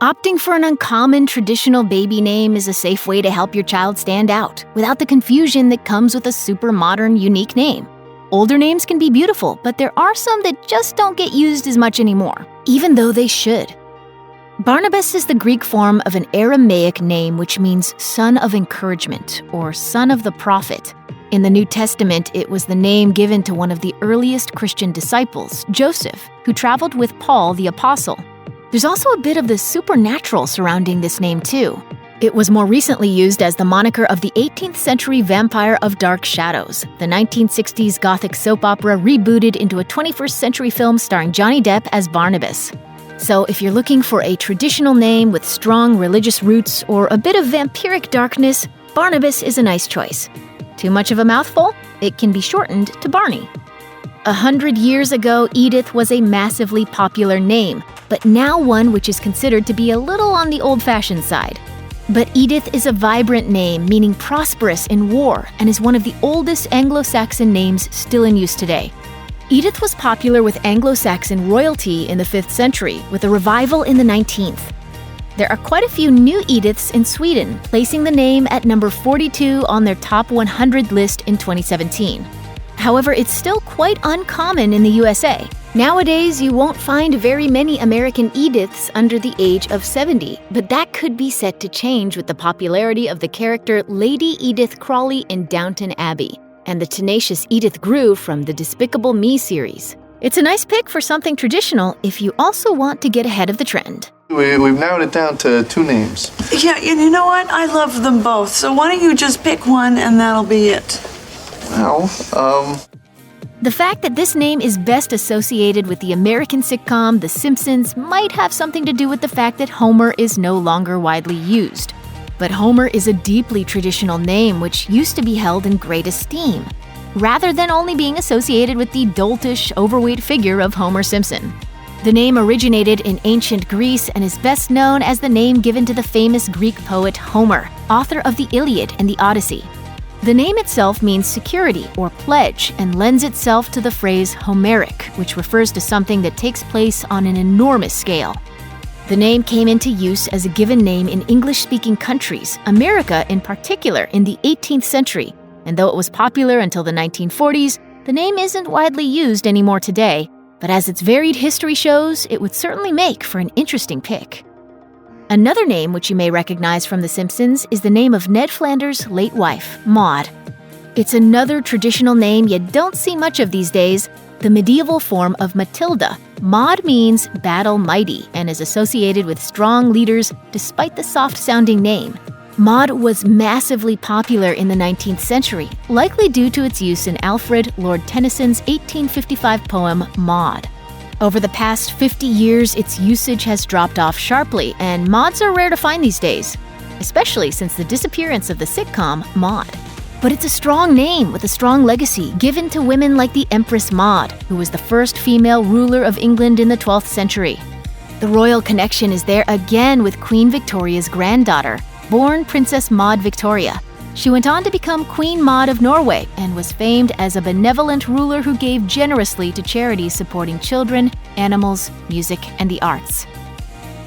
Opting for an uncommon traditional baby name is a safe way to help your child stand out, without the confusion that comes with a super modern, unique name. Older names can be beautiful, but there are some that just don't get used as much anymore, even though they should. Barnabas is the Greek form of an Aramaic name which means son of encouragement or son of the prophet. In the New Testament, it was the name given to one of the earliest Christian disciples, Joseph, who traveled with Paul the Apostle. There's also a bit of the supernatural surrounding this name too. It was more recently used as the moniker of the 18th century vampire of Dark Shadows, the 1960s gothic soap opera rebooted into a 21st century film starring Johnny Depp as Barnabas. So if you're looking for a traditional name with strong religious roots or a bit of vampiric darkness, Barnabas is a nice choice. Too much of a mouthful? It can be shortened to Barney. 100 years ago, Edith was a massively popular name, but now one which is considered to be a little on the old-fashioned side. But Edith is a vibrant name, meaning prosperous in war, and is one of the oldest Anglo-Saxon names still in use today. Edith was popular with Anglo-Saxon royalty in the 5th century, with a revival in the 19th. There are quite a few new Ediths in Sweden, placing the name at number 42 on their top 100 list in 2017. However, it's still quite uncommon in the USA. Nowadays, you won't find very many American Ediths under the age of 70, but that could be set to change with the popularity of the character Lady Edith Crawley in Downton Abbey, and the tenacious Edith Grew from the Despicable Me series. It's a nice pick for something traditional if you also want to get ahead of the trend. We've narrowed it down to 2 names. Yeah, and you know what? I love them both, so why don't you just pick one and that'll be it? Well, The fact that this name is best associated with the American sitcom The Simpsons might have something to do with the fact that Homer is no longer widely used. But Homer is a deeply traditional name which used to be held in great esteem, rather than only being associated with the doltish, overweight figure of Homer Simpson. The name originated in ancient Greece and is best known as the name given to the famous Greek poet Homer, author of the Iliad and the Odyssey. The name itself means security or pledge and lends itself to the phrase Homeric, which refers to something that takes place on an enormous scale. The name came into use as a given name in English-speaking countries, America in particular, in the 18th century, and though it was popular until the 1940s, the name isn't widely used anymore today, but as its varied history shows, it would certainly make for an interesting pick. Another name which you may recognize from The Simpsons is the name of Ned Flanders' late wife, Maude. It's another traditional name you don't see much of these days, the medieval form of Matilda. Maude means battle mighty and is associated with strong leaders despite the soft-sounding name. Maude was massively popular in the 19th century, likely due to its use in Alfred Lord Tennyson's 1855 poem Maude. Over the past 50 years, its usage has dropped off sharply, and Maudes are rare to find these days, especially since the disappearance of the sitcom Maude. But it's a strong name with a strong legacy given to women like the Empress Maude, who was the first female ruler of England in the 12th century. The royal connection is there again with Queen Victoria's granddaughter, born Princess Maude Victoria. She went on to become Queen Maude of Norway and was famed as a benevolent ruler who gave generously to charities supporting children, animals, music, and the arts.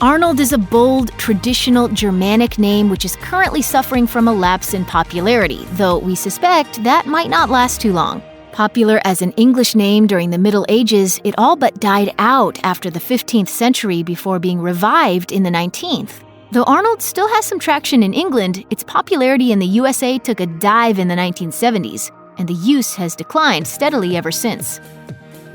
Arnold is a bold, traditional Germanic name which is currently suffering from a lapse in popularity, though we suspect that might not last too long. Popular as an English name during the Middle Ages, it all but died out after the 15th century before being revived in the 19th. Though Arnold still has some traction in England, its popularity in the USA took a dive in the 1970s, and the use has declined steadily ever since.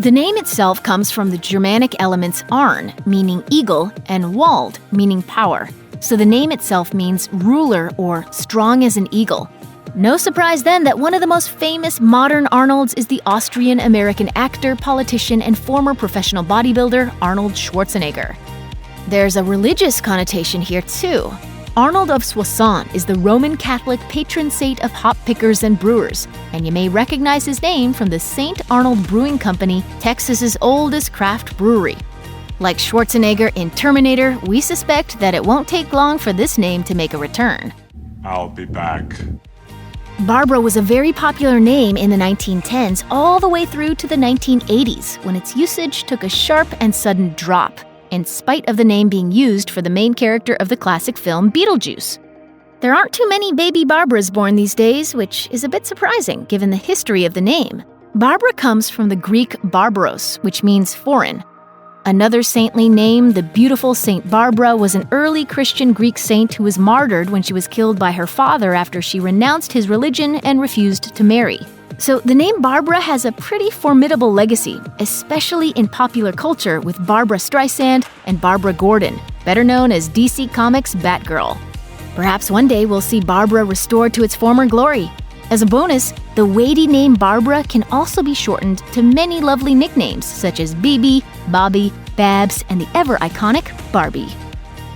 The name itself comes from the Germanic elements Arn, meaning eagle, and Wald, meaning power, so the name itself means ruler or strong as an eagle. No surprise then that one of the most famous modern Arnolds is the Austrian-American actor, politician, and former professional bodybuilder Arnold Schwarzenegger. There's a religious connotation here too. Arnold of Soissons is the Roman Catholic patron saint of hop pickers and brewers, and you may recognize his name from the St. Arnold Brewing Company, Texas's oldest craft brewery. Like Schwarzenegger in Terminator, we suspect that it won't take long for this name to make a return. I'll be back. Barbara was a very popular name in the 1910s all the way through to the 1980s, when its usage took a sharp and sudden drop. in spite of the name being used for the main character of the classic film Beetlejuice. There aren't too many baby Barbaras born these days, which is a bit surprising given the history of the name. Barbara comes from the Greek barbaros, which means foreign. Another saintly name, the beautiful Saint Barbara, was an early Christian Greek saint who was martyred when she was killed by her father after she renounced his religion and refused to marry. So the name Barbara has a pretty formidable legacy, especially in popular culture with Barbra Streisand and Barbara Gordon, better known as DC Comics' Batgirl. Perhaps one day we'll see Barbara restored to its former glory. As a bonus, the weighty name Barbara can also be shortened to many lovely nicknames such as BB, Bobby, Babs, and the ever-iconic Barbie.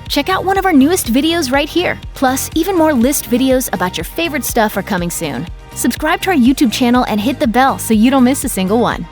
Check out one of our newest videos right here. Plus, even more list videos about your favorite stuff are coming soon. Subscribe to our YouTube channel and hit the bell so you don't miss a single one.